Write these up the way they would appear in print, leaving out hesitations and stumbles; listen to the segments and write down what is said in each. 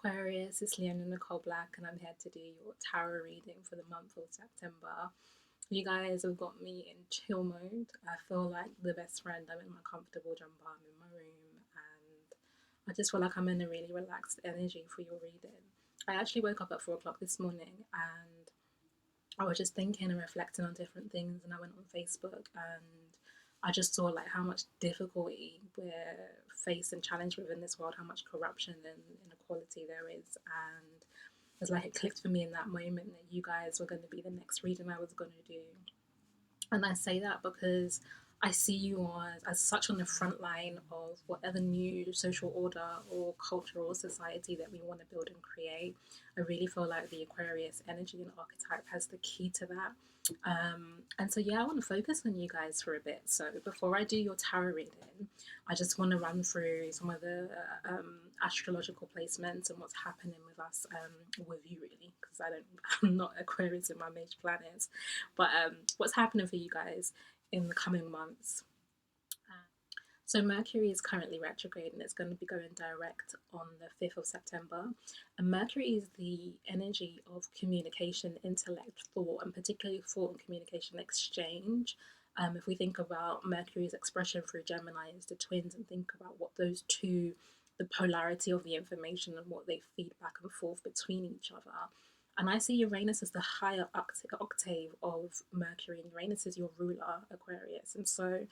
Aquarius, it's LeonaNBlack, and I'm here to do your tarot reading for the month of September. You guys have got me in chill mode. I feel like the best friend. I'm in my comfortable jumper, I'm in my room, and I just feel like I'm in a really relaxed energy for your reading. I actually woke up at 4 o'clock this morning and I was just thinking and reflecting on different things, and I went on Facebook and I just saw like how much difficulty we're faced and challenged within this world, how much corruption and inequality there is, and it's like it clicked for me in that moment that you guys were going to be the next reading I was going to do. And I say that because I see you as such on the front line of whatever new social order or culture or society that we want to build and create. I really feel like the Aquarius energy and archetype has the key to that. And so, yeah, I want to focus on you guys for a bit. So before I do your tarot reading, I just want to run through some of the astrological placements and what's happening with us, with you really, because I'm not Aquarius in my major planets, but what's happening for you guys in the coming months. So Mercury is currently retrograde and it's going to be going direct on the 5th of September. And Mercury is the energy of communication, intellect, thought, and particularly thought and communication exchange. If we think about Mercury's expression through Gemini as the twins and think about what those two, the polarity of the information and what they feed back and forth between each other. And I see Uranus as the higher octave of Mercury, and Uranus is your ruler, Aquarius. And so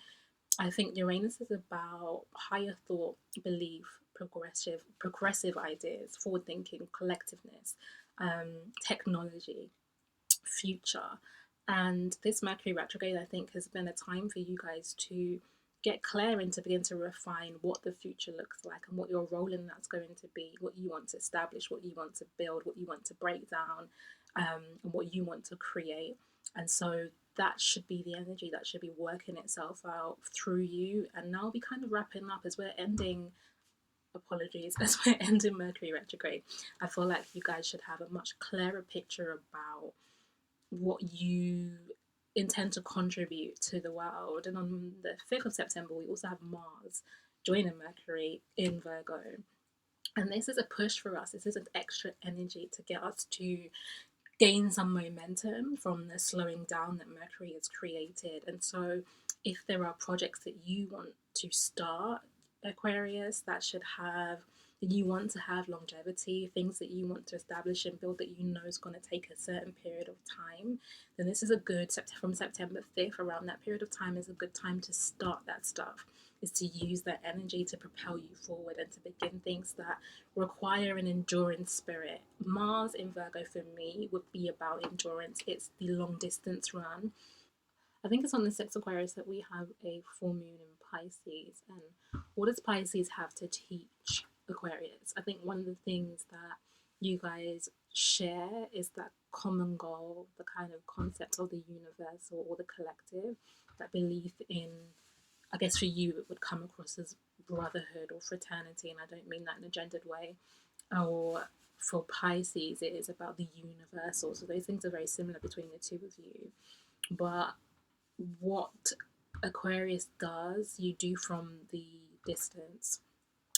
I think Uranus is about higher thought, belief, progressive ideas, forward thinking, collectiveness, technology, future. And this Mercury retrograde, I think, has been a time for you guys to get clear and to begin to refine what the future looks like and what your role in that's going to be, what you want to establish, what you want to build, what you want to break down, and what you want to create. And so that should be the energy that should be working itself out through you. And now we kind of wrapping up as we're ending, apologies, as we're ending Mercury retrograde. I feel like you guys should have a much clearer picture about what you intend to contribute to the world. And on the 5th of September, we also have Mars joining Mercury in Virgo. And this is a push for us. This is an extra energy to get us to gain some momentum from the slowing down that Mercury has created. And so if there are projects that you want to start, Aquarius, that you want to have longevity, things that you want to establish and build that you know is going to take a certain period of time, then this is a good, from September 5th, around that period of time is a good time to start that stuff, is to use that energy to propel you forward and to begin things that require an endurance spirit. Mars in Virgo for me would be about endurance. It's the long distance run. I think it's on the 6th Aquarius that we have a full moon in Pisces. And what does Pisces have to teach Aquarius? I think one of the things that you guys share is that common goal, the kind of concept of the universal or the collective, that belief in, I guess for you it would come across as brotherhood or fraternity, and I don't mean that in a gendered way. Or for Pisces, it is about the universal. So those things are very similar between the two of you. But what Aquarius does, you do from the distance.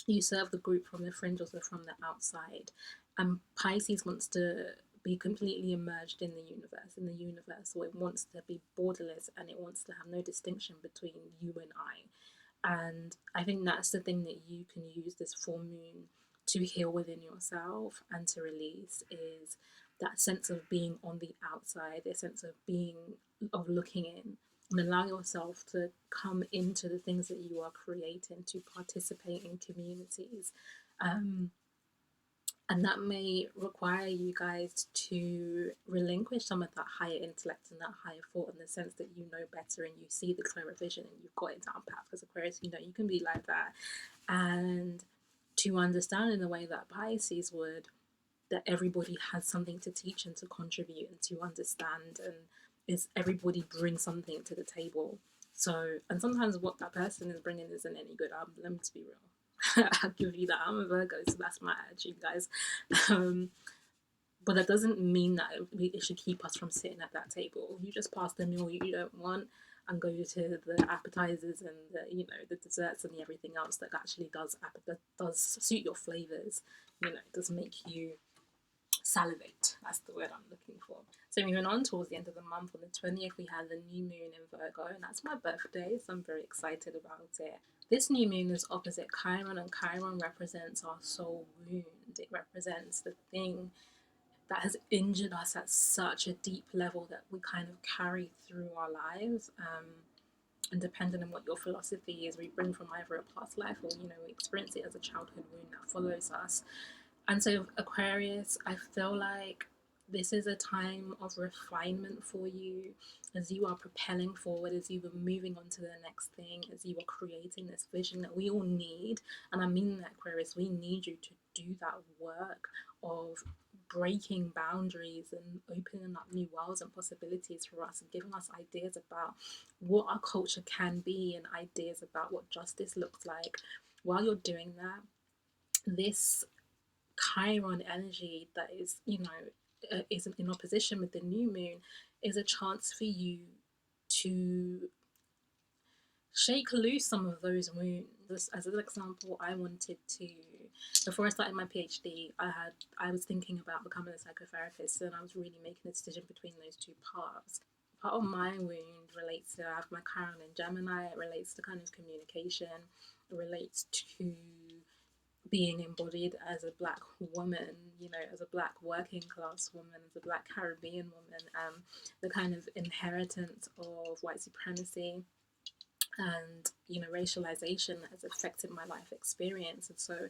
You serve the group from the fringe, also from the outside. And Pisces wants to be completely immersed in the universal. It wants to be borderless and it wants to have no distinction between you and I. And I think that's the thing that you can use this full moon to heal within yourself and to release, is that sense of being on the outside, a sense of looking in, and allow yourself to come into the things that you are creating, to participate in communities. And that may require you guys to relinquish some of that higher intellect and that higher thought, in the sense that you know better and you see the clearer vision and you've got it down pat. Because Aquarius, you can be like that. And to understand in the way that Pisces would, that everybody has something to teach and to contribute and to understand, and is everybody brings something to the table. So, and sometimes what that person is bringing isn't any good. Let me be real. I'll give you that. I'm a Virgo, so that's my attitude, guys. But that doesn't mean that it should keep us from sitting at that table. You just pass the meal you don't want. and go to the appetizers and the desserts and everything else that actually does suit your flavors, does make you salivate. That's the word I'm looking for. So moving on towards the end of the month, on the 20th, we had the new moon in Virgo, and that's my birthday, so I'm very excited about it. This new moon is opposite Chiron, and Chiron represents our soul wound. It represents the thing that has injured us at such a deep level that we kind of carry through our lives. And depending on what your philosophy is, we bring from either a past life or, we experience it as a childhood wound that follows us. And so, Aquarius, I feel like this is a time of refinement for you as you are propelling forward, as you are moving on to the next thing, as you are creating this vision that we all need. And I mean that, Aquarius, we need you to do that work of breaking boundaries and opening up new worlds and possibilities for us, and giving us ideas about what our culture can be and ideas about what justice looks like. While you're doing that, this Chiron energy that is, is in opposition with the new moon is a chance for you to shake loose some of those wounds. As an example, I wanted to, before I started my PhD, I was thinking about becoming a psychotherapist, and I was really making a decision between those two paths. Part of my wound relates to, I have my Chiron in Gemini, it relates to kind of communication, it relates to being embodied as a Black woman, as a Black working class woman, as a Black Caribbean woman, the kind of inheritance of white supremacy and racialization has affected my life experience. And so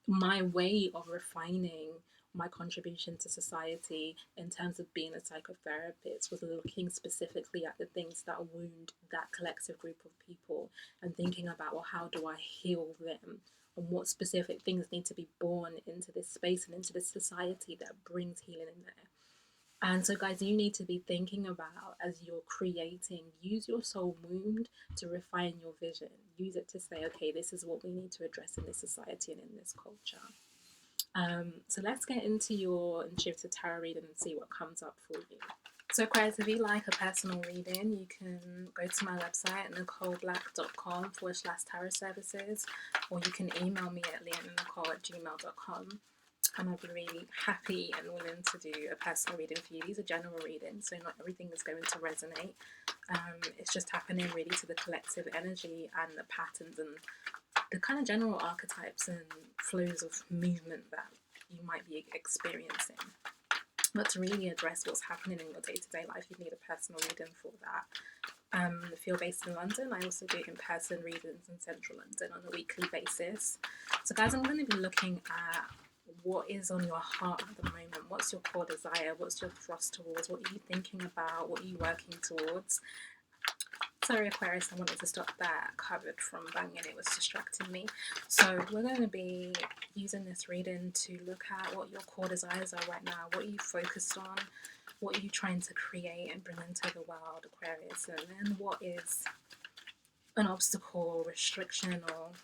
my way of refining my contribution to society in terms of being a psychotherapist was looking specifically at the things that wound that collective group of people and thinking about, well, how do I heal them, and what specific things need to be born into this space and into this society that brings healing in there. And so, guys, you need to be thinking about, as you're creating, use your soul wound to refine your vision. Use it to say, okay, this is what we need to address in this society and in this culture. So let's get into your intuitive tarot reading and see what comes up for you. So, Aquarius, if you like a personal reading, you can go to my website, NicholeBlack.com/tarot services, or you can email me at LeonaNBlack@gmail.com. And I'll be really happy and willing to do a personal reading for you. These are general readings, so not everything is going to resonate. It's just happening really to the collective energy and the patterns and the kind of general archetypes and flows of movement that you might be experiencing. But to really address what's happening in your day-to-day life, you need a personal reading for that. If you're based in London, I also do in-person readings in central London on a weekly basis. So guys, I'm going to be looking at what is on your heart at the moment. What's your core desire? What's your thrust towards? What are you thinking about? What are you working towards? Sorry, Aquarius, I wanted to stop that cupboard from banging. It was distracting me. So we're going to be using this reading to look at what your core desires are right now. What are you focused on? What are you trying to create and bring into the world, Aquarius? And then what is an obstacle, restriction, or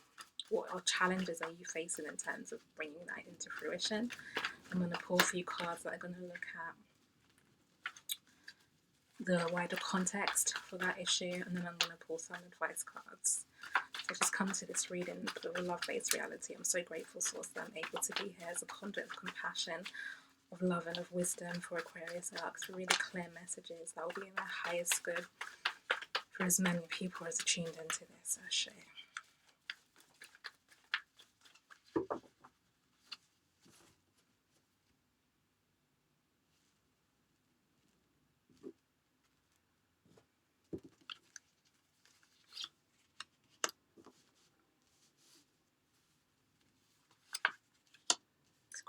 what challenges are you facing in terms of bringing that into fruition? I'm going to pull a few cards that are going to look at the wider context for that issue, and then I'm going to pull some advice cards. So just come to this reading with a love-based reality. I'm so grateful, Source, that I'm able to be here as a conduit of compassion, of love, and of wisdom for Aquarius. I ask for really clear messages that will be in the highest good for as many people as are tuned into this. Ashe.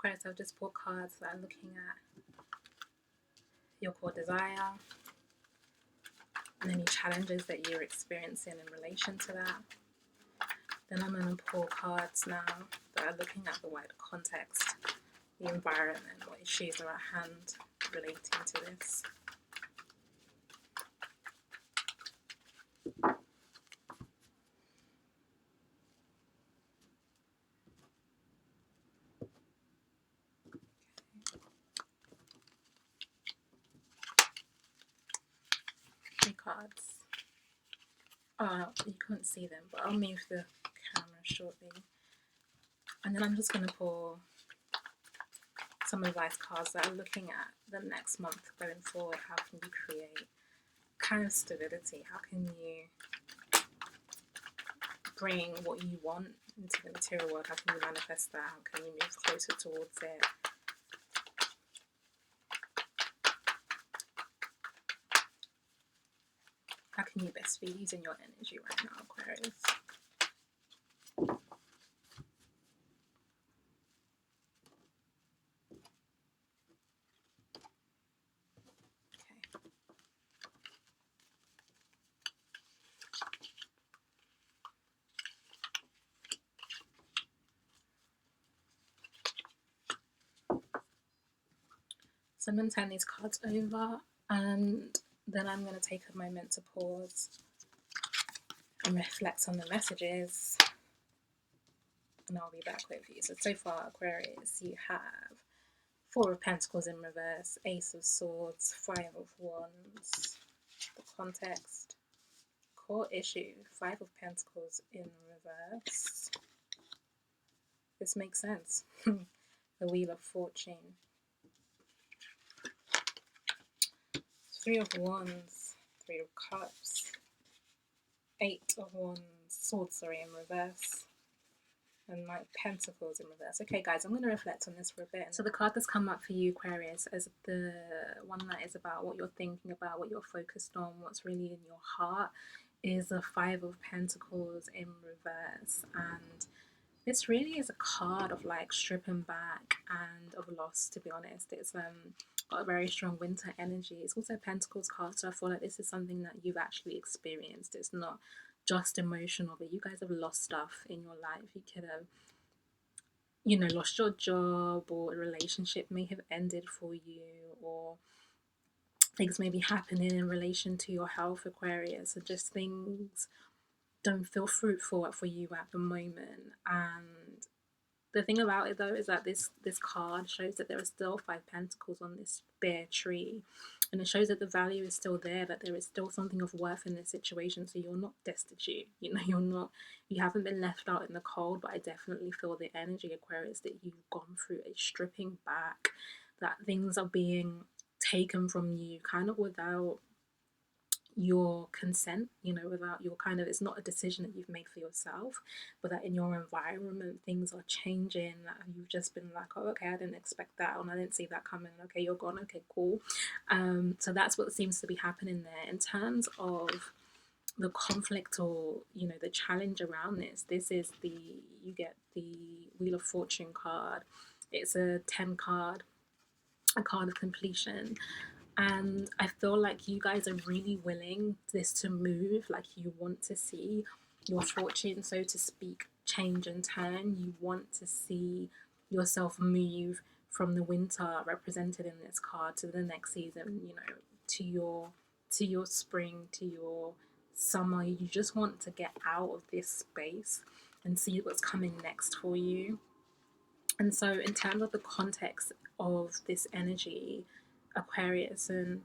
Aquarius, I've just pulled cards that are looking at your core desire and any challenges that you're experiencing in relation to that. Then I'm going to pull cards now that are looking at the wider context, the environment, what issues are at hand relating to this. Three cards. You can't see them, but I'll move the camera shortly. And then I'm just going to pull some advice cards that are looking at the next month going forward. How can you create kind of stability? How can you bring what you want into the material world? How can you manifest that? How can you move closer towards it? How can you best be using your energy right now, Aquarius? Okay. So I'm going to turn these cards over, and then I'm going to take a moment to pause and reflect on the messages, and I'll be back with you. So far, Aquarius, you have Four of Pentacles in reverse, Ace of Swords, Five of Wands, the context, core issue, Five of Pentacles in reverse. This makes sense. The Wheel of Fortune, Three of Wands, Three of Cups, Eight of Wands, Swords, in reverse, and Knight of Pentacles in reverse. Okay, guys, I'm going to reflect on this for a bit. So the card that's come up for you, Aquarius, is the one that is about what you're thinking about, what you're focused on, what's really in your heart, is the Five of Pentacles in reverse. And this really is a card of like stripping back and of loss, to be honest. It's got a very strong winter energy. It's also a Pentacles card, so I feel like this is something that you've actually experienced. It's not just emotional, but you guys have lost stuff in your life. You could have, you know, lost your job, or a relationship may have ended for you, or things may be happening in relation to your health, Aquarius, and just things don't feel fruitful for you at the moment. And the thing about it though is that this card shows that there are still Five Pentacles on this bare tree, and it shows that the value is still there, that there is still something of worth in this situation. So you're not destitute, you know, you haven't been left out in the cold. But I definitely feel the energy, Aquarius, that you've gone through a stripping back, that things are being taken from you kind of without your consent, you know, without your kind of, it's not a decision that you've made for yourself, but that in your environment things are changing, that you've just been like, oh, okay, I didn't expect that, and I didn't see that coming. Okay, you're gone. Okay, cool. So that's what seems to be happening there. In terms of the conflict, or you know, the challenge around this is you get the Wheel of Fortune card. It's a 10 card, a card of completion. And I feel like you guys are really willing this to move. Like, you want to see your fortune, so to speak, change and turn. You want to see yourself move from the winter represented in this card to the next season, you know, to your spring, to your summer. You just want to get out of this space and see what's coming next for you. And so in terms of the context of this energy, Aquarius, and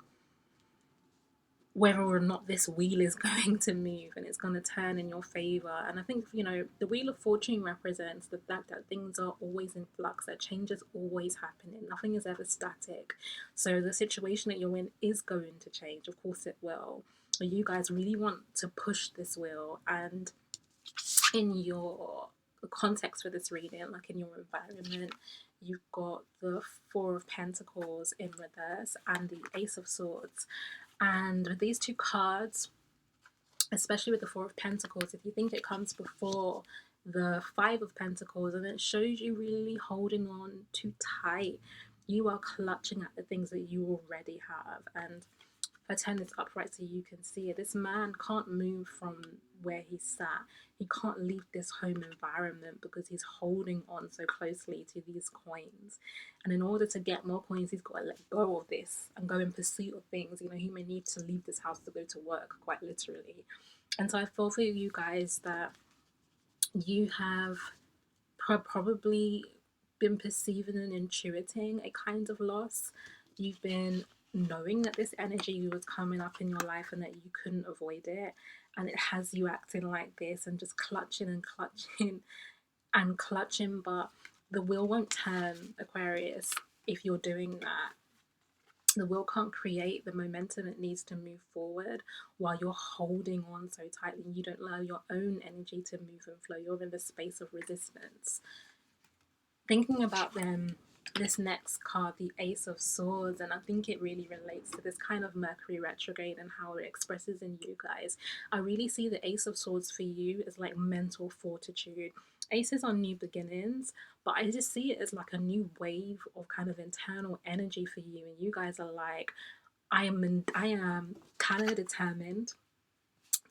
whether or not this wheel is going to move and it's going to turn in your favor. And I think, you know, the Wheel of Fortune represents the fact that things are always in flux, that change is always happening, nothing is ever static. So the situation that you're in is going to change, of course it will. But you guys really want to push this wheel, and in your context for this reading, like in your environment, you've got the Four of Pentacles in reverse and the Ace of Swords. And with these two cards, especially with the Four of Pentacles, if you think it comes before the Five of Pentacles, and it shows you really holding on too tight, you are clutching at the things that you already have. And I turn this upright so you can see it. This man can't move from where he's sat. He can't leave this home environment because he's holding on so closely to these coins. And in order to get more coins, he's got to let go of this and go in pursuit of things. You know, he may need to leave this house to go to work, quite literally. And so I feel for you guys that you have probably been perceiving and intuiting a kind of loss. You've been knowing that this energy was coming up in your life and that you couldn't avoid it. and it has you acting like this and just clutching and clutching and clutching, but the wheel won't turn, Aquarius, if you're doing that. The wheel can't create the momentum it needs to move forward while you're holding on so tightly. You don't allow your own energy to move and flow. You're in the space of resistance. Thinking about this next card, the Ace of Swords, and I think it really relates to this kind of Mercury retrograde and how it expresses in you guys. I really see the Ace of Swords for you as like mental fortitude. Aces are new beginnings, but I just see it as like a new wave of kind of internal energy for you, and you guys are like, I am kind of determined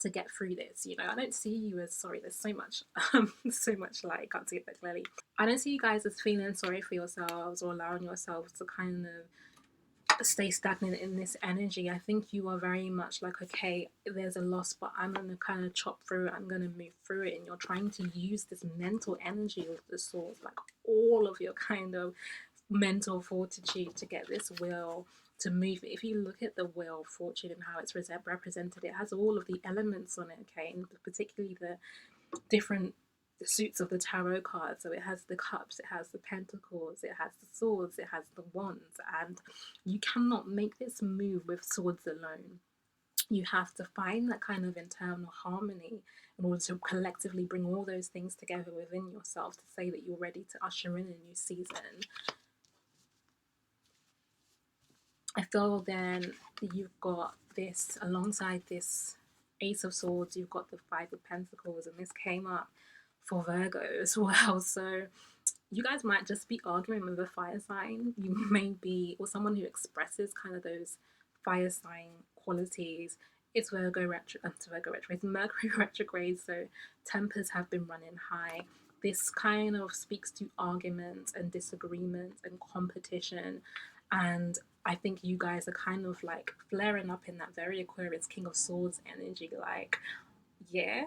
to get through this. You know, I don't see you as, sorry, there's so much so much light, I can't see it that clearly. I don't see you guys as feeling sorry for yourselves or allowing yourselves to kind of stay stagnant in this energy. I think you are very much like, okay, there's a loss, but I'm going to kind of chop through it, I'm going to move through it, and you're trying to use this mental energy of the swords, like all of your kind of mental fortitude to get this wheel to move. If you look at the wheel of fortune and how it's represented, it has all of the elements on it, okay, and particularly the different suits of the tarot cards. So it has the cups, it has the pentacles, it has the swords, it has the wands, and you cannot make this move with swords alone. You have to find that kind of internal harmony in order to collectively bring all those things together within yourself to say that you're ready to usher in a new season. I feel then you've got this, alongside this Ace of Swords, you've got the Five of Pentacles, and this came up for Virgo as well. So you guys might just be arguing with a fire sign. You may be, or someone who expresses kind of those fire sign qualities. It's Virgo retro, it's Mercury retrograde, so tempers have been running high. This kind of speaks to arguments and disagreements and competition, and I think you guys are kind of like flaring up in that very Aquarius King of Swords energy, like, yeah,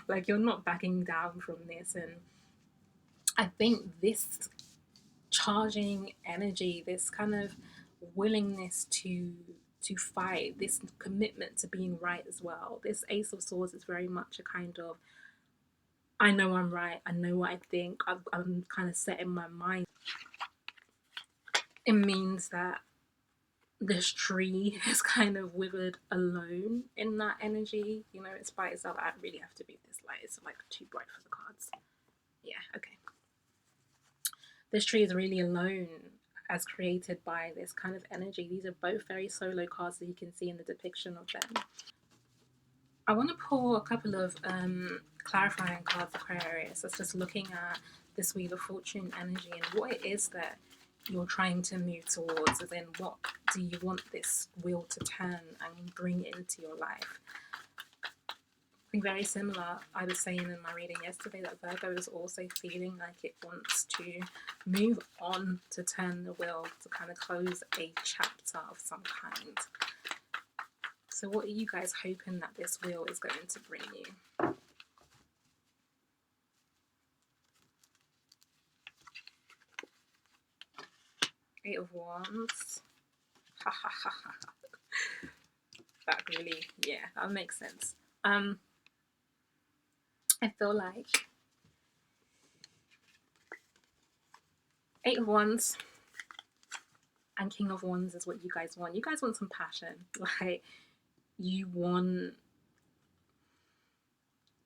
like you're not backing down from this. And I think this charging energy, this kind of willingness to fight, this commitment to being right as well. This Ace of Swords is very much a kind of, I know I'm right, I know what I think, I'm kind of set in my mind. It means that this tree is kind of withered alone in that energy. You know, it's by itself. I really have to be this light. It's like too bright for the cards. Yeah, okay. This tree is really alone as created by this kind of energy. These are both very solo cards that you can see in the depiction of them. I want to pull a couple of clarifying cards, Aquarius. That's just looking at this Wheel of Fortune energy and what it is that you're trying to move towards, as in what do you want this wheel to turn and bring into your life. I think very similar, I was saying in my reading yesterday that Virgo is also feeling like it wants to move on, to turn the wheel, to kind of close a chapter of some kind. So what are you guys hoping that this wheel is going to bring you? Eight of Wands. Ha ha ha ha. That really, yeah, that makes sense. I feel like Eight of Wands and King of Wands is what you guys want. You guys want some passion. Like, you want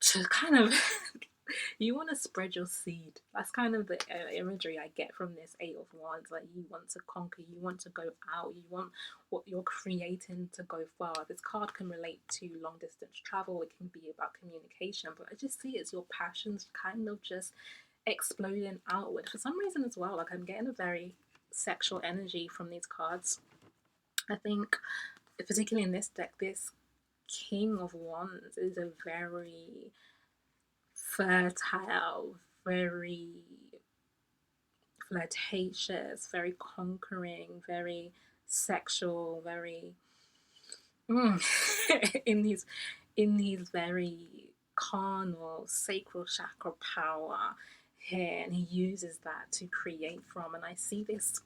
to kind of you want to spread your seed. That's kind of the imagery I get from this Eight of Wands. Like, you want to conquer, you want to go out, you want what you're creating to go far. This card can relate to long distance travel, it can be about communication, but I just see it's your passions kind of just exploding outward. For some reason as well, like, I'm getting a very sexual energy from these cards. I think, particularly in this deck, this King of Wands is a very fertile, very flirtatious, very conquering, very sexual, very in these very carnal sacral chakra power here, and he uses that to create from. And I see this,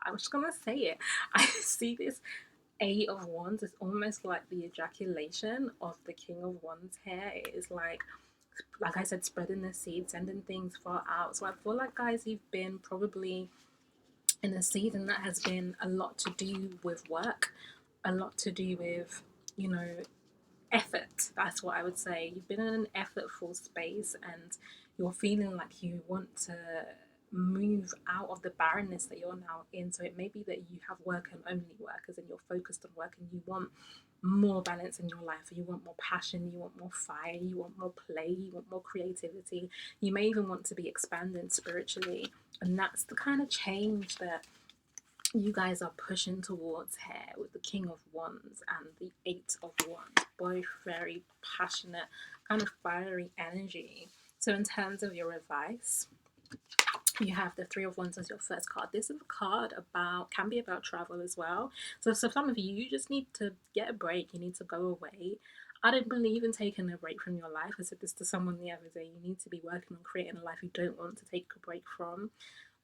I'm just gonna say it, I see this Eight of Wands is almost like the ejaculation of the King of Wands here. It is like I said, spreading the seed, sending things far out. So I feel like, guys, you've been probably in a season that has been a lot to do with work, a lot to do with, you know, effort. That's what I would say. You've been in an effortful space and you're feeling like you want to move out of the barrenness that you're now in. So it may be that you have work and only work, as in you're focused on work and you want more balance in your life, you want more passion, you want more fire, you want more play, you want more creativity. You may even want to be expanding spiritually, and that's the kind of change that you guys are pushing towards here with the King of Wands and the Eight of Wands, both very passionate, kind of fiery energy. So in terms of your advice, you have the Three of Wands as your first card. This is a card can be about travel as well. So some of you just need to get a break. You need to go away. I don't believe in taking a break from your life. I said this to someone the other day. You need to be working on creating a life you don't want to take a break from.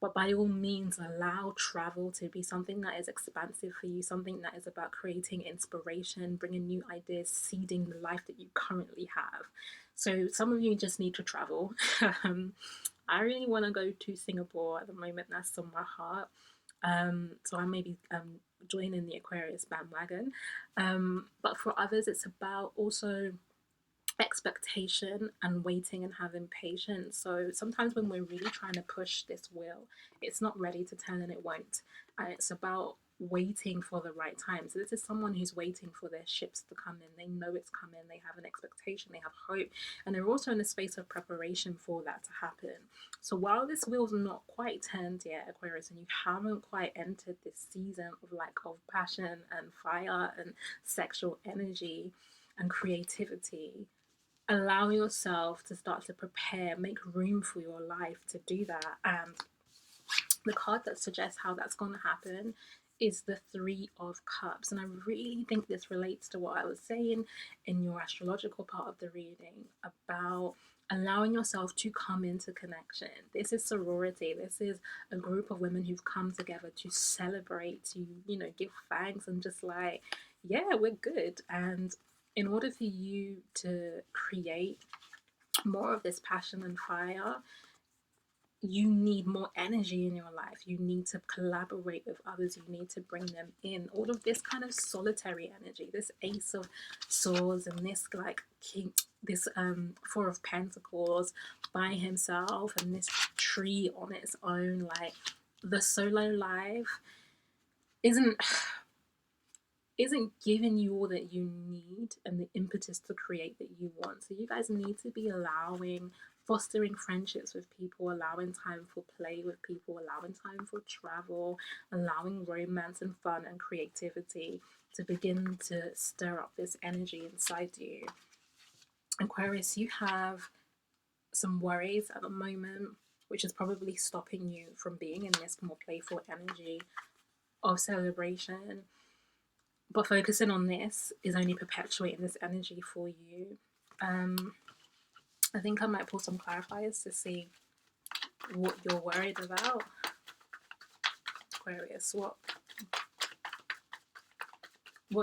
But by all means, allow travel to be something that is expansive for you, something that is about creating inspiration, bringing new ideas, seeding the life that you currently have. So some of you just need to travel. I really want to go to Singapore at the moment. That's on my heart. So I may be joining the Aquarius bandwagon. But for others, it's about also expectation and waiting and having patience. So sometimes when we're really trying to push this wheel, it's not ready to turn and it won't. And it's about waiting for the right time. So this is someone who's waiting for their ships to come in. They know it's coming, they have an expectation, they have hope, and they're also in a space of preparation for that to happen. So while this wheel's not quite turned yet, Aquarius, and you haven't quite entered this season of passion and fire and sexual energy and creativity, allow yourself to start to prepare, make room for your life to do that. And the card that suggests how that's going to happen is the Three of Cups. And I really think this relates to what I was saying in your astrological part of the reading about allowing yourself to come into connection. This is sorority. This is a group of women who've come together to celebrate, to, give thanks and just like, yeah, we're good. And in order for you to create more of this passion and fire, you need more energy in your life. You need to collaborate with others. You need to bring them in. All of this kind of solitary energy, this Ace of Swords and this King, this Four of Pentacles by himself, and this tree on its own, like the solo life isn't giving you all that you need and the impetus to create that you want. So you guys need to be fostering friendships with people, allowing time for play with people, allowing time for travel, allowing romance and fun and creativity to begin to stir up this energy inside you. Aquarius, you have some worries at the moment, which is probably stopping you from being in this more playful energy of celebration. But focusing on this is only perpetuating this energy for you. I think I might pull some clarifiers to see what you're worried about. Aquarius, what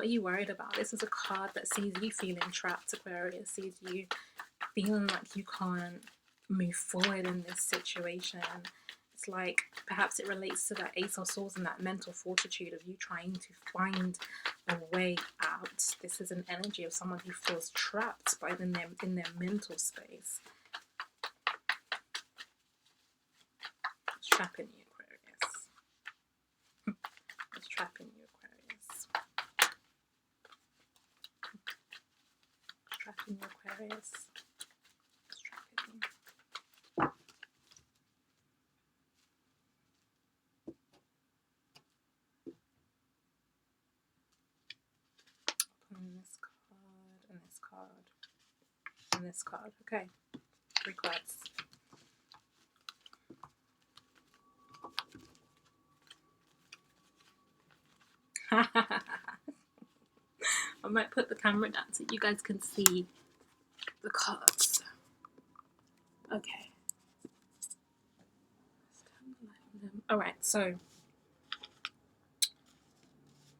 are you worried about? This is a card that sees you feeling trapped, Aquarius, sees you feeling like you can't move forward in this situation. It's like perhaps it relates to that Ace of Swords and that mental fortitude of you trying to find a way out. This is an energy of someone who feels trapped in their mental space. It's trapping you, Aquarius. It's trapping you, Aquarius. It's trapping you, Aquarius. It's trapping you. This card and this card and this card. Okay, 3 cards. I might put the camera down so you guys can see the cards. Okay. Alright, so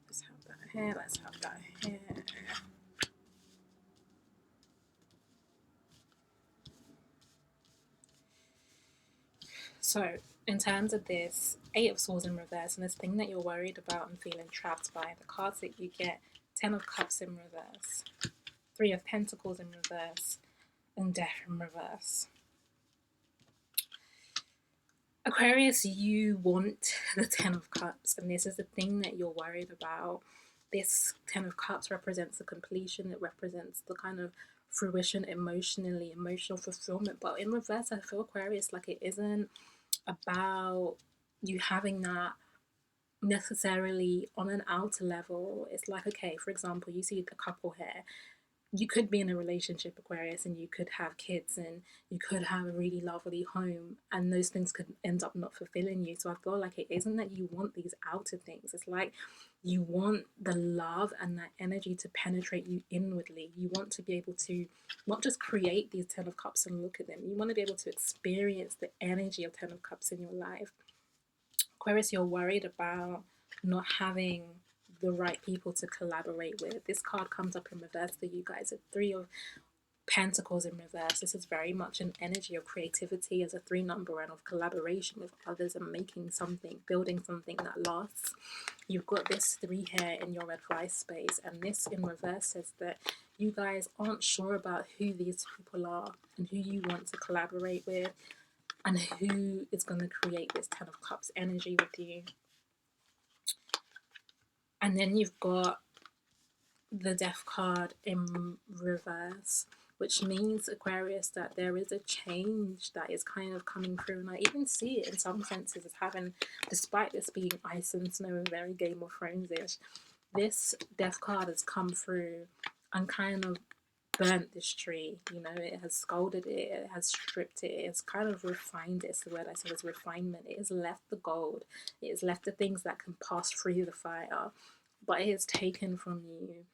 let's have that here. Let's have that here. So, in terms of this Eight of Swords in reverse and this thing that you're worried about and feeling trapped by, the cards that you get, Ten of Cups in reverse, Three of Pentacles in reverse, and Death in reverse. Aquarius, you want the Ten of Cups, and this is the thing that you're worried about. This Ten of Cups represents the completion. It represents the kind of fruition emotionally, emotional fulfillment. But in reverse, I feel, Aquarius, like it isn't about you having that necessarily on an outer level. It's like, okay, for example, you see the couple here. You could be in a relationship, Aquarius, and you could have kids and you could have a really lovely home, and those things could end up not fulfilling you. So I feel like it isn't that you want these outer things. It's like you want the love and that energy to penetrate you inwardly. You want to be able to not just create these Ten of Cups and look at them. You want to be able to experience the energy of Ten of Cups in your life. Aquarius, you're worried about not having the right people to collaborate with. This card comes up in reverse for you guys. A Three of Pentacles in reverse. This is very much an energy of creativity as a 3 number and of collaboration with others and making something, building something that lasts. You've got this 3 here in your advice space, and this in reverse says that you guys aren't sure about who these people are and who you want to collaborate with and who is going to create this Ten of Cups energy with you. And then you've got the Death card in reverse, which means, Aquarius, that there is a change that is kind of coming through. And I even see it in some senses as having, despite this being ice and snow and very Game of Thrones-ish, this Death card has come through and kind of burnt this tree. You know, it has scolded it, it has stripped it, it's kind of refined it. It's the word I said, is refinement. It has left the gold, it has left the things that can pass through the fire, but it has taken from you.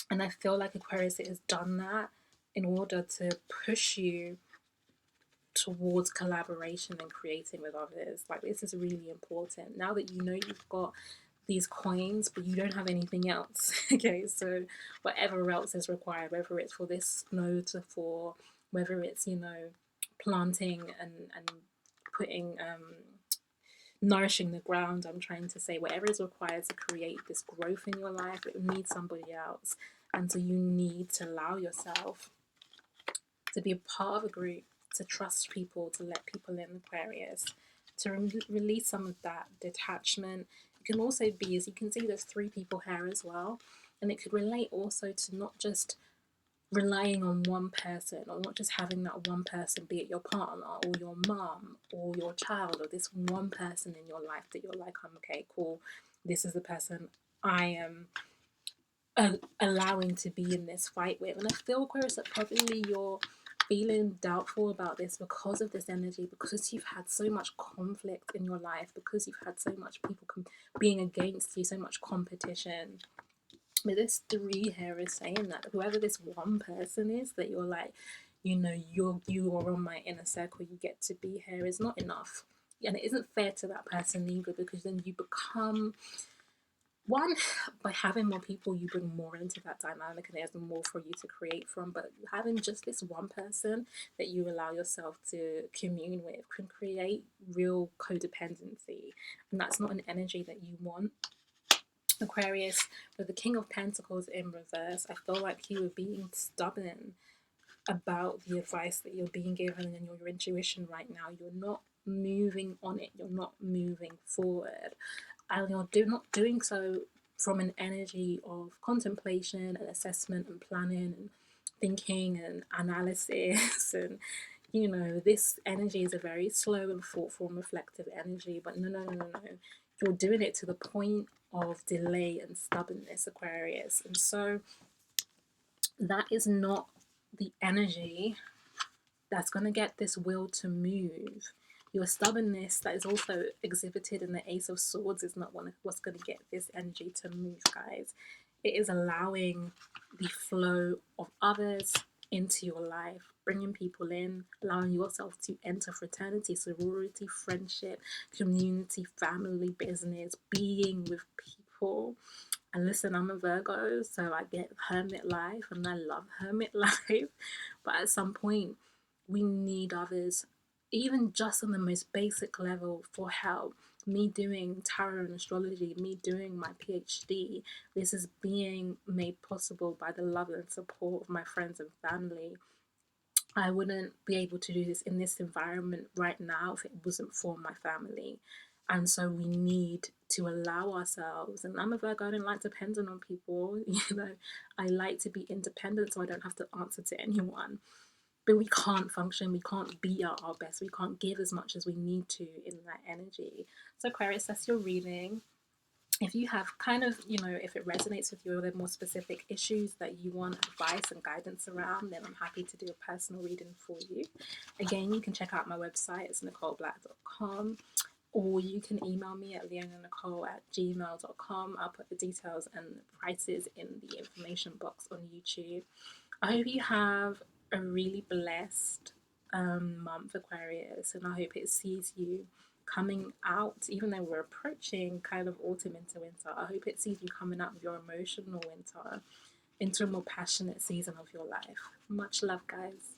And I feel like, Aquarius, it has done that in order to push you towards collaboration and creating with others. Like, this is really important. Now that you know you've got these coins, but you don't have anything else. Okay, so whatever else is required, whether it's for this snow to fall, whether it's, you know, planting and putting nourishing the ground, I'm trying to say, whatever is required to create this growth in your life, it needs somebody else. And so you need to allow yourself to be a part of a group, to trust people, to let people in, Aquarius, to release some of that detachment. It can also be, as you can see, there's 3 people here as well, and it could relate also to not just relying on one person, or not just having that one person, be it your partner or your mom or your child, or this one person in your life that you're like, okay, cool, this is the person I am allowing to be in this fight with. And I feel, Aquarius, that probably you're feeling doubtful about this because of this energy, because you've had so much conflict in your life, because you've had so much people being against you, so much competition. But this 3 here is saying that whoever this one person is that you're like, you know, you are on my inner circle, you get to be here, is not enough. And it isn't fair to that person either, because then you become, one, by having more people, you bring more into that dynamic and there's more for you to create from. But having just this one person that you allow yourself to commune with can create real codependency. And that's not an energy that you want. Aquarius, with the King of Pentacles in reverse, I feel like you are being stubborn about the advice that you're being given and your intuition right now. You're not moving on it. You're not moving forward. And you're not doing so from an energy of contemplation and assessment and planning and thinking and analysis. And, you know, this energy is a very slow and thoughtful and reflective energy. But no. You're doing it to the point of delay and stubbornness, Aquarius. And so that is not the energy that's going to get this will to move. Your stubbornness that is also exhibited in the Ace of Swords is not what's going to get this energy to move, guys. It is allowing the flow of others into your life, bringing people in, allowing yourself to enter fraternity, sorority, friendship, community, family, business, being with people, And listen, I'm a Virgo, so I get hermit life and I love hermit life. But at some point, we need others, even just on the most basic level, for help. Me doing tarot and astrology, me doing my PhD, this is being made possible by the love and support of my friends and family. I wouldn't be able to do this in this environment right now if it wasn't for my family. And so we need to allow ourselves, and I'm a Virgo, I don't like depending on people, I like to be independent so I don't have to answer to anyone. But we can't function, we can't be at our best, we can't give as much as we need to in that energy. So Aquarius, that's your reading. If you have kind of, if it resonates with you, or there are more specific issues that you want advice and guidance around, then I'm happy to do a personal reading for you. Again, you can check out my website, it's NicholeBlack.com, or you can email me at LeonaNBlack@gmail.com. I'll put the details and prices in the information box on YouTube. I hope you have a really blessed month, Aquarius, and I hope it sees you coming out, even though we're approaching kind of autumn into winter. I hope it sees you coming out of your emotional winter into a more passionate season of your life. Much love, guys.